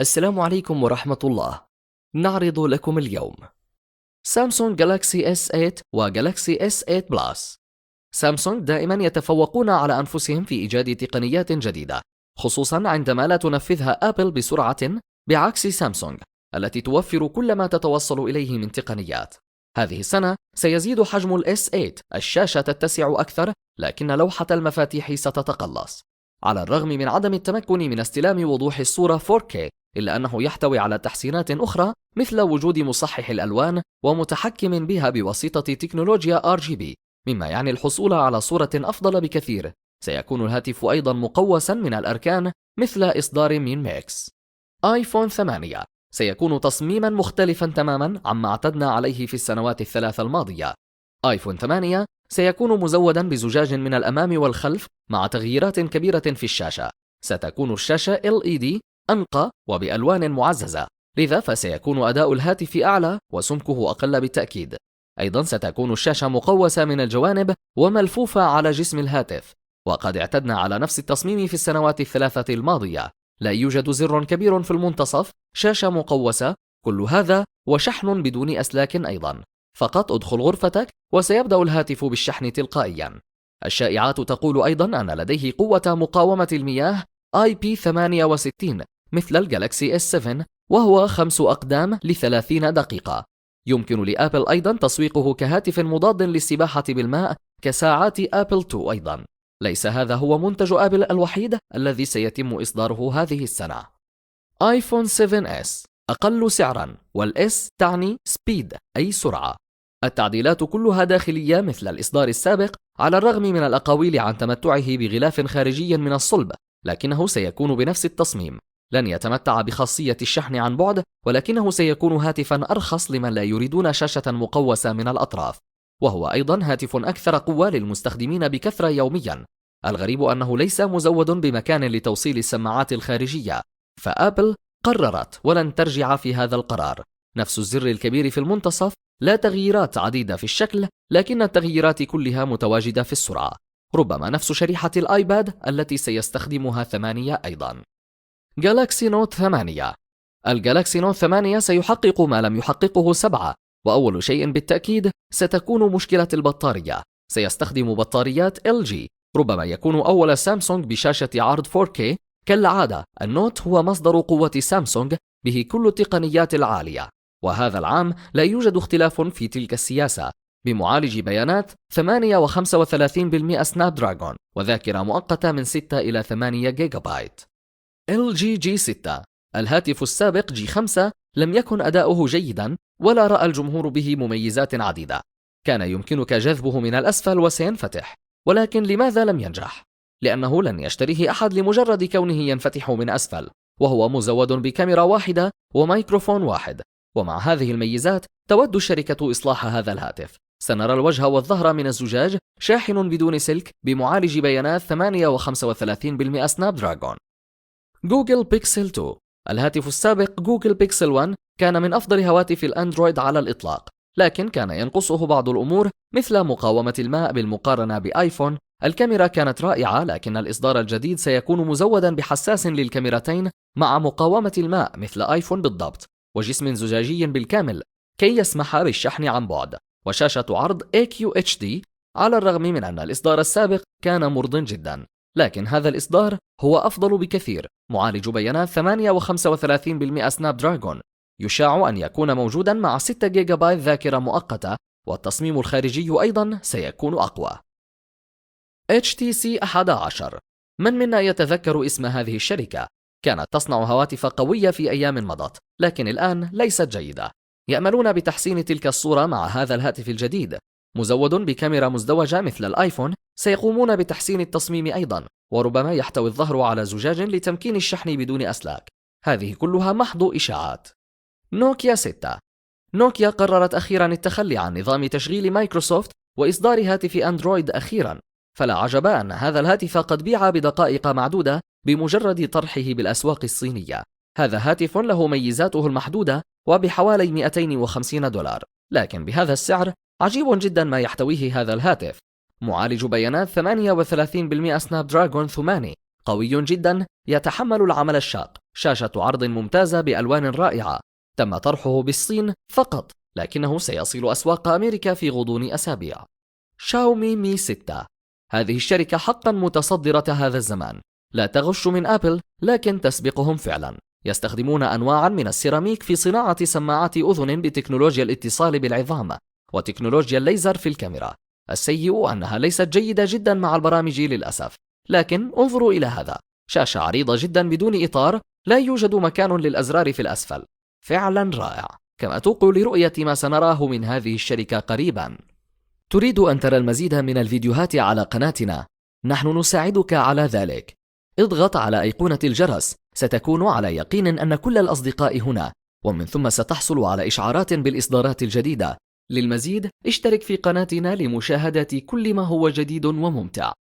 السلام عليكم ورحمة الله. نعرض لكم اليوم سامسونج جالاكسي S8 وجالاكسي S8 بلس. سامسونج دائما يتفوقون على أنفسهم في إيجاد تقنيات جديدة، خصوصا عندما لا تنفذها آبل بسرعة، بعكس سامسونج التي توفر كل ما تتوصل إليه من تقنيات. هذه السنة سيزيد حجم ال S8، الشاشة تتسع أكثر، لكن لوحة المفاتيح ستتقلص. على الرغم من عدم التمكن من استلام وضوح الصورة 4K، إلا أنه يحتوي على تحسينات أخرى مثل وجود مصحح الألوان ومتحكم بها بواسطة تكنولوجيا RGB، مما يعني الحصول على صورة أفضل بكثير. سيكون الهاتف أيضا مقوسا من الأركان مثل إصدار مين ماكس. آيفون 8 سيكون تصميما مختلفا تماما عما اعتدنا عليه في السنوات الثلاث الماضية. آيفون 8 سيكون مزودا بزجاج من الأمام والخلف مع تغييرات كبيرة في الشاشة. ستكون الشاشة LED أنقى وبألوان معززة، لذا فسيكون أداء الهاتف أعلى وسمكه أقل بالتأكيد. أيضا ستكون الشاشة مقوسة من الجوانب وملفوفة على جسم الهاتف، وقد اعتدنا على نفس التصميم في السنوات الثلاثة الماضية. لا يوجد زر كبير في المنتصف، شاشة مقوسة، كل هذا وشحن بدون أسلاك أيضا. فقط ادخل غرفتك وسيبدأ الهاتف بالشحن تلقائيا. الشائعات تقول أيضا أن لديه قوة مقاومة المياه IP68 مثل الجالاكسي S7، وهو 5 أقدام ل30 دقيقة. يمكن لآبل أيضا تسويقه كهاتف مضاد للسباحة بالماء كساعات آبل 2 أيضا. ليس هذا هو منتج آبل الوحيد الذي سيتم إصداره هذه السنة. آيفون 7S أقل سعرا، والS تعني سبيد أي سرعة. التعديلات كلها داخلية مثل الإصدار السابق، على الرغم من الأقاويل عن تمتعه بغلاف خارجي من الصلب، لكنه سيكون بنفس التصميم. لن يتمتع بخاصية الشحن عن بعد، ولكنه سيكون هاتفا أرخص لمن لا يريدون شاشة مقوسة من الأطراف، وهو أيضا هاتف أكثر قوة للمستخدمين بكثرة يوميا. الغريب أنه ليس مزود بمكان لتوصيل السماعات الخارجية، فآبل قررت ولن ترجع في هذا القرار. نفس الزر الكبير في المنتصف، لا تغييرات عديدة في الشكل، لكن التغييرات كلها متواجدة في السرعة. ربما نفس شريحة الآيباد التي سيستخدمها 8 أيضا. جالاكسي نوت 8. الجالاكسي نوت 8 سيحقق ما لم يحققه 7، وأول شيء بالتأكيد ستكون مشكلة البطارية. سيستخدم بطاريات LG. ربما يكون أول سامسونج بشاشة عرض 4K. كالعادة النوت هو مصدر قوة سامسونج، به كل التقنيات العالية، وهذا العام لا يوجد اختلاف في تلك السياسة. بمعالج بيانات 8.35% سناب دراجون، وذاكرة مؤقتة من 6 إلى 8 جيجا بايت. LG G6. الهاتف السابق G5 لم يكن أداؤه جيدا، ولا رأى الجمهور به مميزات عديدة. كان يمكنك جذبه من الأسفل وسينفتح، ولكن لماذا لم ينجح؟ لأنه لن يشتريه أحد لمجرد كونه ينفتح من أسفل، وهو مزود بكاميرا واحدة وميكروفون واحد. ومع هذه الميزات تود الشركة إصلاح هذا الهاتف. سنرى الوجه والظهر من الزجاج، شاحن بدون سلك بمعالج بيانات 8.35% سناب دراجون. جوجل بيكسل 2. الهاتف السابق جوجل بيكسل 1 كان من أفضل هواتف الأندرويد على الإطلاق، لكن كان ينقصه بعض الأمور مثل مقاومة الماء بالمقارنة بآيفون. الكاميرا كانت رائعة، لكن الإصدار الجديد سيكون مزودا بحساس للكاميرتين مع مقاومة الماء مثل آيفون بالضبط، وجسم زجاجي بالكامل كي يسمح بالشحن عن بعد، وشاشة عرض AQHD. على الرغم من أن الإصدار السابق كان مرضٍ جدا، لكن هذا الإصدار هو أفضل بكثير. معالج بيانات 8.35% سناب دراجون، يشاع أن يكون موجودا مع 6 جيجا بايت ذاكرة مؤقتة، والتصميم الخارجي أيضا سيكون أقوى. HTC 11. من منا يتذكر اسم هذه الشركة؟ كانت تصنع هواتف قوية في أيام مضت، لكن الآن ليست جيدة. يأملون بتحسين تلك الصورة مع هذا الهاتف الجديد، مزود بكاميرا مزدوجة مثل الآيفون. سيقومون بتحسين التصميم أيضا، وربما يحتوي الظهر على زجاج لتمكين الشحن بدون أسلاك. هذه كلها محض إشاعات. نوكيا 6. نوكيا قررت أخيرا التخلي عن نظام تشغيل مايكروسوفت وإصدار هاتف أندرويد أخيرا، فلا عجب أن هذا الهاتف قد بيع بدقائق معدودة بمجرد طرحه بالأسواق الصينية. هذا هاتف له ميزاته المحدودة وبحوالي $250، لكن بهذا السعر عجيب جدا ما يحتويه هذا الهاتف. معالج بيانات 38% سناب دراجون 8، قوي جدا يتحمل العمل الشاق، شاشة عرض ممتازة بألوان رائعة. تم طرحه بالصين فقط، لكنه سيصل أسواق أمريكا في غضون أسابيع. شاومي مي 6. هذه الشركة حقا متصدرة هذا الزمان، لا تغش من أبل لكن تسبقهم فعلا. يستخدمون أنواعا من السيراميك في صناعة سماعات أذن بتكنولوجيا الاتصال بالعظام وتكنولوجيا الليزر في الكاميرا. السيء أنها ليست جيدة جدا مع البرامج للأسف، لكن انظروا إلى هذا، شاشة عريضة جدا بدون إطار، لا يوجد مكان للأزرار في الأسفل. فعلا رائع، كما توقع لرؤية ما سنراه من هذه الشركة قريبا. تريد أن ترى المزيد من الفيديوهات على قناتنا؟ نحن نساعدك على ذلك. اضغط على أيقونة الجرس، ستكون على يقين أن كل الأصدقاء هنا، ومن ثم ستحصل على إشعارات بالإصدارات الجديدة. للمزيد اشترك في قناتنا لمشاهدة كل ما هو جديد وممتع.